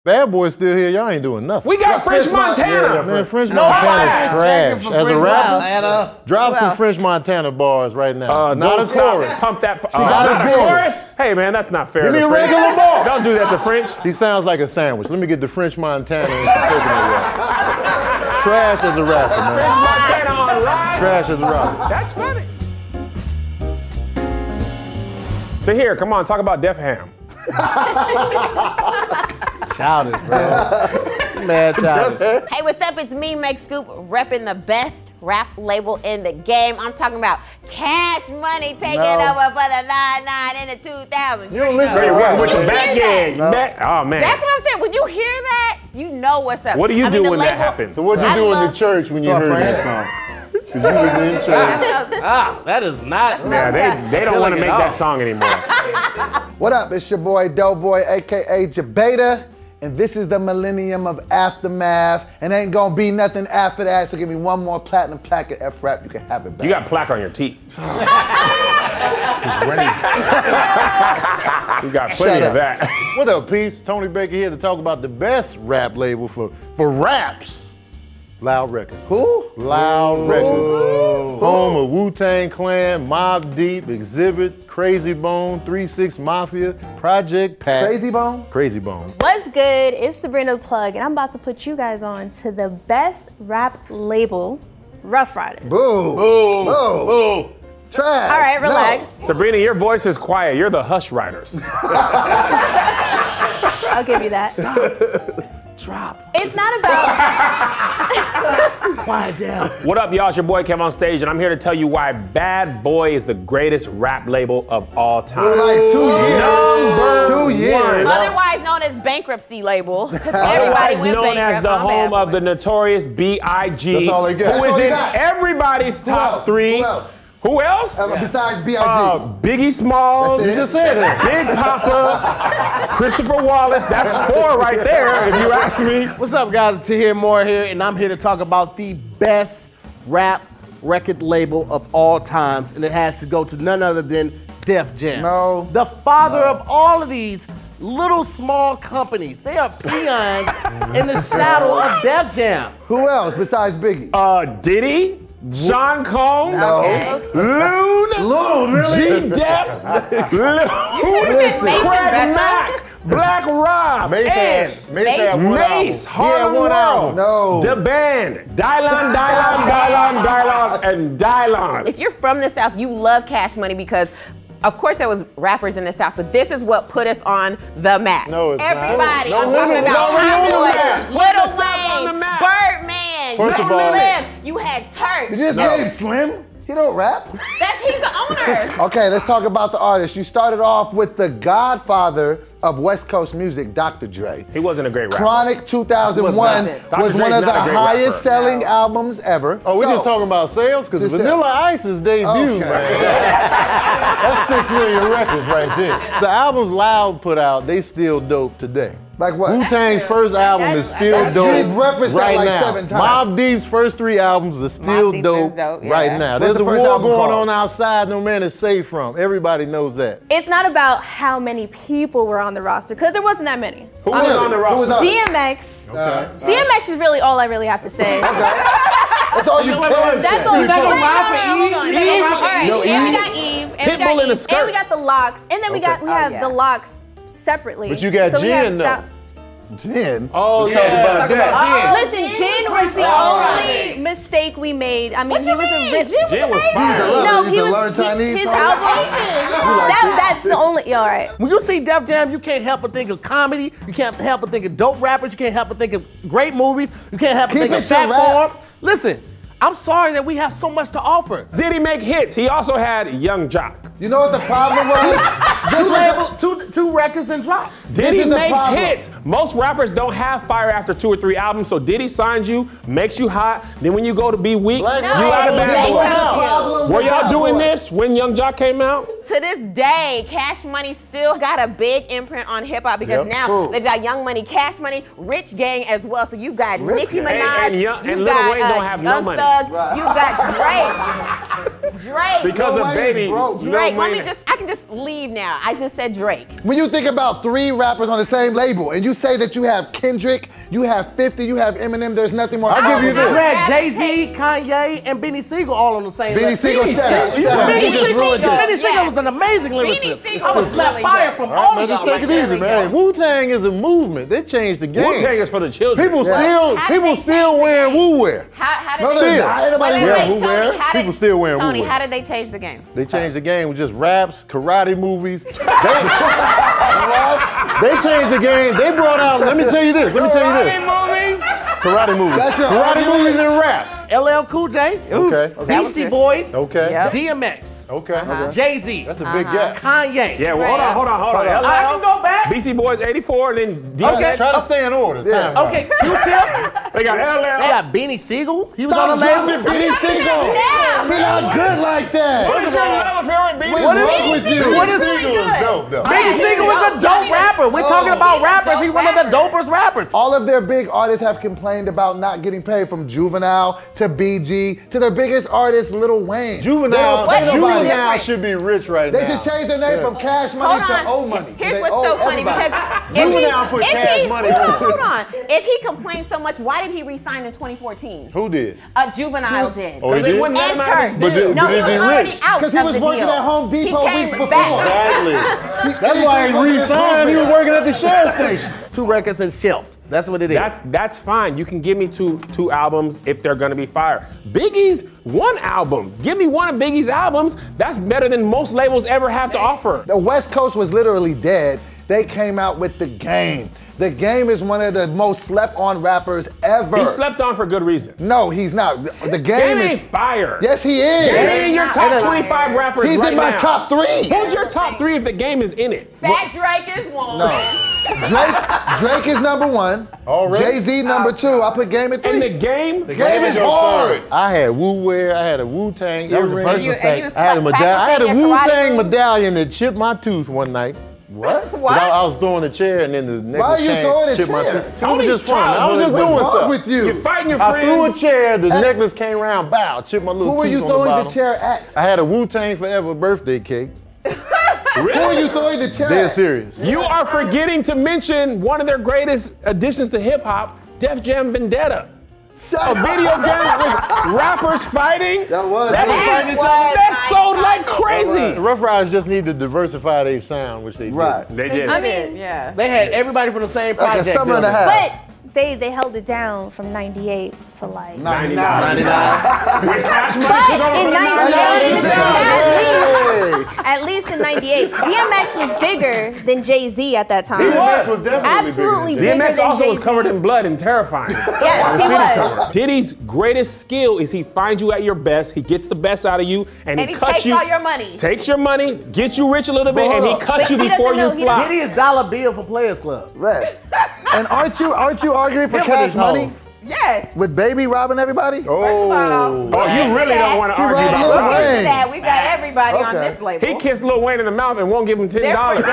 Bad Boy's still here. Y'all ain't doing nothing. We got French Montana. Man, French Montana trash. As a rapper, drop some French Montana bars right now. Not a chorus. Pump that. Not a chorus. Hey man, that's not fair. Give me a regular bar. Don't do that to French. He sounds like a sandwich. Let me get the French Montana and some coconut rap. Trash as a rapper, man. French Montana on live. Trash as a rapper. That's funny. So here, come on, talk about Def Ham. Childish, bro. Mad childish. Hey, what's up? It's me, Meg Scoop, repping the best rap label in the game. I'm talking about Cash Money taking over for the 99 in the 2000s. You don't listen to rap. With some back gang. Oh man. That's what I'm saying. When you hear that, you know what's up. What do you do when that happens? So what'd you do in the church when you heard that song? You was in church. That is not. Yeah, they don't want to make that song anymore. What up? It's your boy Doughboy, aka Jabeta, and this is the millennium of Aftermath, and ain't gonna be nothing after that. So give me one more platinum plaque at F-Rap, you can have it back. You got plaque on your teeth. You got plenty of that. What up, peeps? Tony Baker here to talk about the best rap label for raps. Loud Records. Who? Loud Records. Home of Wu-Tang Clan, Mobb Deep, Exhibit, Crazy Bone, 3 6 Mafia, Project Pat. Crazy Bone? Crazy Bone. What's good? It's Sabrina the Plug, and I'm about to put you guys on to the best rap label, Ruff Ryders. Boo. Boo. Boo. Boo. Trash. All right, relax. Sabrina, your voice is quiet. You're the Hush Riders. I'll give you that. Stop. Drop. It's not about. Quiet down. What up, y'all? It's your boy Kev on stage, and I'm here to tell you why Bad Boy is the greatest rap label of all time. Like 2 years. Number 2 years. Otherwise known as bankruptcy label. Otherwise known as the home of the notorious B.I.G. That's all they got. Who is in everybody's top 3. Who else? Who else? Besides B.I.G. Biggie Smalls. You just said it. Big Papa. Christopher Wallace. That's 4 right there, if you ask me. What's up, guys? It's Tahir Moore here, and I'm here to talk about the best rap record label of all times, and it has to go to none other than Def Jam. No. The father of all of these little small companies. They are peons in the shadow of Def Jam. Who else besides Biggie? Diddy. Sean Combs, Loon, really? G-Dep, Craig Mack, Black Rob, Mace, Harlem World, The Band, Dylon, and Dylon. If you're from the South, you love Cash Money because of course there was rappers in the South, but this is what put us on the map. No, it's Everybody, not. I'm talking about Little Wayne, Birdman, First of all, Slim, you had Turk. You just named Slim? He don't rap? He's the owner. Okay, let's talk about the artist. You started off with the godfather of West Coast music, Dr. Dre. He wasn't a great rapper. Chronic 2001 was one of the highest selling albums ever. Oh, we're just talking about sales? Because Vanilla Ice's debut, man. That's 6 million records right there. The albums Loud put out, they still dope today. Like what? Wu-Tang's first album is still dope right now. 7 times. Mobb Deep's first 3 albums are still dope right now. There's a war going on outside no man is safe from. Everybody knows that. It's not about how many people were on the roster, because there wasn't that many. Who was on the roster? DMX. DMX is really all I really have to say. That's all you can. That's all you got. Eve? And we got Eve. And Pitbull in a skirt. And we got the Locks. And then we have the Locks separately. But you got Jen though. Jen? Oh, let's talk about that. Listen, Jen was the only mistake we made. I mean, he was a rich. Jen was fine. No, he was his album. That's the only. All right. When you see Def Jam, you can't help but think of comedy. You can't help but think of dope rappers. You can't help but think of great movies. You can't help but think of Fat Farm. Listen, I'm sorry that we have so much to offer. Did he make hits? He also had Young Jock. You know what the problem was? Two records and drops. Diddy makes hits. Most rappers don't have fire after 2 or 3 albums, so Diddy signs you, makes you hot, then when you go to be weak, you out of Bad Boy. Were y'all doing this when Young Jock came out? To this day, Cash Money still got a big imprint on hip hop because now they've got Young Money, Cash Money, Rich Gang as well. So you got Nicki Minaj, and Lil Wayne don't have no money. You got Drake. Because of Baby. Drake, I can just leave now. I just said Drake. When you think about 3 rappers on the same label, and you say that you have Kendrick, you have 50, you have Eminem, there's nothing more. I'll give you this. Greg, Jay-Z, Kanye, and Benny Siegel all on the same Benny level. Siegel, shut up. Benny Siegel was an amazing lyricist. I was slap fire from all Man, of just y'all. take it easy, man. Wu-Tang is a movement. They changed the game. Wu-Tang is for the children. People How did they still change the wearing game? Wu wear. How did No, they? they're not. Everybody Wait, wear wait, Wu wear. Tony, how did- People still wearing Tony, Wu wear. how did they change the game? They changed the game with just raps, karate movies. They changed the game. They brought out, let me tell you this. Karate movies. That's it. Karate movies and rap. LL Cool J, Okay. Beastie Boys, Okay. Yep. DMX, Okay. Jay-Z, That's a big gap. Kanye. Yeah, well, hold on. I can go back. BC Boys 84, and then DMX. Okay. Try to stay in order. Yeah. Time Okay, Q-Tip. They got LL. They got Benny Siegel. He was Stop on the label. dropping Benny Siegel. Be not good like that. What is your favorite beat? What is wrong with you? What is Siegel is dope, though. Benny Siegel was a dope rapper. We're talking about rappers. He's one of the dopest rappers. All of their big artists have complained about not getting paid, from Juvenile to BG to their biggest artist, Lil Wayne. Juvenile, They don't pay nobody. Juvenile should be rich right now. They should change their name from Cash Money Hold to O on. Money. Here's They what's owe so funny everybody. because Juvenile put Cash Money on. Hold on. If he complained so much, why did he resign in 2014? Who did? Juvenile did. Oh, he they did? wouldn't let him out of his Intern. But did- no, but he is was he already rich? out. 'Cause he of was the working deal. at Home Depot He weeks came before. back. Exactly. That's why he resigned. He was working at the Shell station. 2 records and shelved. That's what it is. That's fine. You can give me two albums if they're gonna be fire. Biggie's 1 album. Give me one of Biggie's albums. That's better than most labels ever have to offer. The West Coast was literally dead. They came out with The Game. The Game is one of the most slept on rappers ever. He slept on for good reason. No, he's not. The Game Game is ain't fire. Yes, he is. Game ain't in your top Not 25 rappers He's right in my now. top 3. Who's your top 3 if The Game is in it? Fat Drake is one. Drake is number 1. Already? Jay-Z number 2. I put Game at 3. And The Game? Game is hard. I had Wu wear. I had a Wu-Tang That was the earring. first mistake. I had a practicing your karate Wu-Tang moves? medallion that chipped my tooth one night. What? 'Cause What? I was throwing a chair and then the necklace Why are you came, throwing a chipped my chair? tooth. It was Tony's just fun. I was childhood just was doing What's stuff. wrong with you? You're fighting your I friends. threw a chair, the necklace came around, bow, chipped my little Who were tooth you on the throwing bottom. the chair at? I had a Wu-Tang Forever birthday cake. Who are you throwing the chair Dead at? serious. You are forgetting to mention one of their greatest additions to hip hop, Def Jam Vendetta. Shut A video game with rappers fighting. That was. That sold like crazy. The Rough Riders just need to diversify their sound, which they Right. did. They did. I mean, Yeah. They had everybody from the same Like a project. summer and a building. half. but they held it down from 98 to like. 99. When Cash Money But took over in the 98, 99. at least in 98, DMX was bigger than Jay-Z at that time. DMX was definitely Absolutely bigger than bigger DMX than also was Jay-Z. covered in blood and terrifying. Yes, he was. Diddy's greatest skill is he finds you at your best, he gets the best out of you, and he cuts takes you. all your money. Takes your money, gets you rich a little bit, But and he hold on. cuts But you he before doesn't know- you he fly. Diddy is dollar bill for Players Club. Rest. And aren't you arguing for Him with Cash his Money hoes. Yes. with Baby robbing everybody? Oh, Oh, you really don't want to He argue robbed about Lil that. Wayne. After that, we've got everybody on Okay. this label. He kissed Lil Wayne in the mouth and won't give him $10.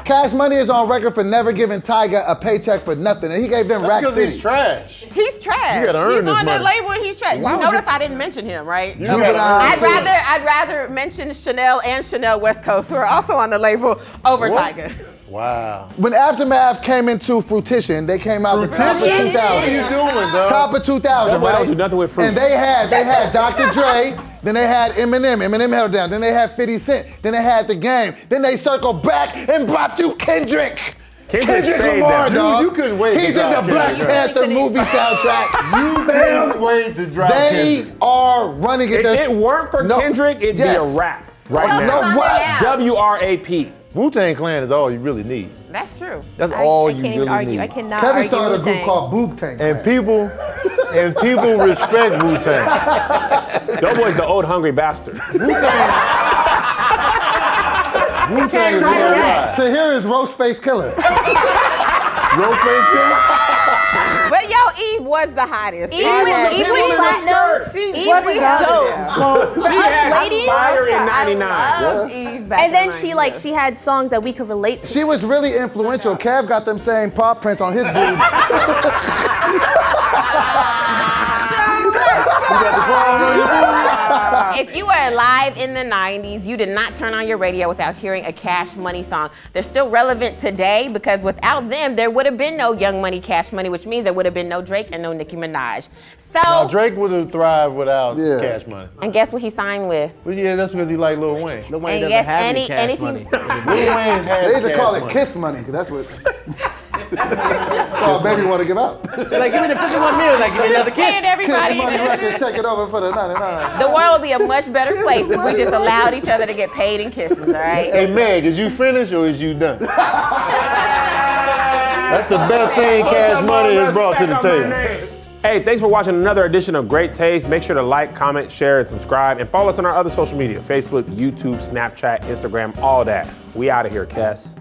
Cash Money is on record for never giving Tyga a paycheck for nothing, and he gave them that's Rack because City. he's trash. He's trash. You gotta earn He's this on that money. label and he's trash. You would notice I didn't mention him, right? You gotta earn I'd rather mention Chanel and Chanel West Coast, who are also on the label, over Tyga. Wow. When Aftermath came into fruition, they came out the top of Fruition? 2000. What are you doing, dog? Top of 2000, That boy right? don't do nothing with fruit. And they had Dr. Dre, then they had Eminem. Eminem held down. Then they had 50 Cent. Then they had The Game. Then they circled back and brought you Kendrick. Kendrick saved Lamar, them. dog. You couldn't wait to He's in drop the Black Kendrick, Panther movie soundtrack. You can't wait to drop They Kendrick. are running it. If it weren't for No. Kendrick, it'd Yes. be a rap right Well, now. No, what? Yeah. WRAP. Wu-Tang Clan is all you really need. That's true. That's I all can't you even really argue. need. I cannot Kevin argue started a with group Tank. called Boob Tank. And people respect Wu-Tang. That boy's the old hungry bastard. Wu-Tang is real live. To hear is Roast Face Killer. Roast face killer? But yo, Eve was the hottest. Eve went platinum. She Eve was dope. She had ladies? fire in I 99. loved Eve back And then in she 90s. she had songs that we could relate to. She was really influential. Kev got them saying paw prints on his boobs. You got the crown on your boot? If you were alive in the 90s, you did not turn on your radio without hearing a Cash Money song. They're still relevant today because without them, there would have been no Young Money, Cash Money, which means there would have been no Drake and no Nicki Minaj. So Now, Drake would have thrived without Cash Money. And guess what he signed with? But yeah, that's because he liked Lil Wayne. Lil Wayne And doesn't yes, have any any- cash anything- money. Lil Wayne has They used to call Cash it Money. kiss money, because that's what baby want to give out. Like, give me the 51 million, like, give me another Paying kiss. everybody. Kiss money records, take it over for the 99. The world would be a much better place if we just allowed each other to get paid in kisses, all right? Hey, Meg, is you finished or is you done? That's the best thing Cash Money has brought to the table. Hey, thanks for watching another edition of Great Taste. Make sure to like, comment, share, and subscribe. And follow us on our other social media, Facebook, YouTube, Snapchat, Instagram, all that. We out of here, Cass.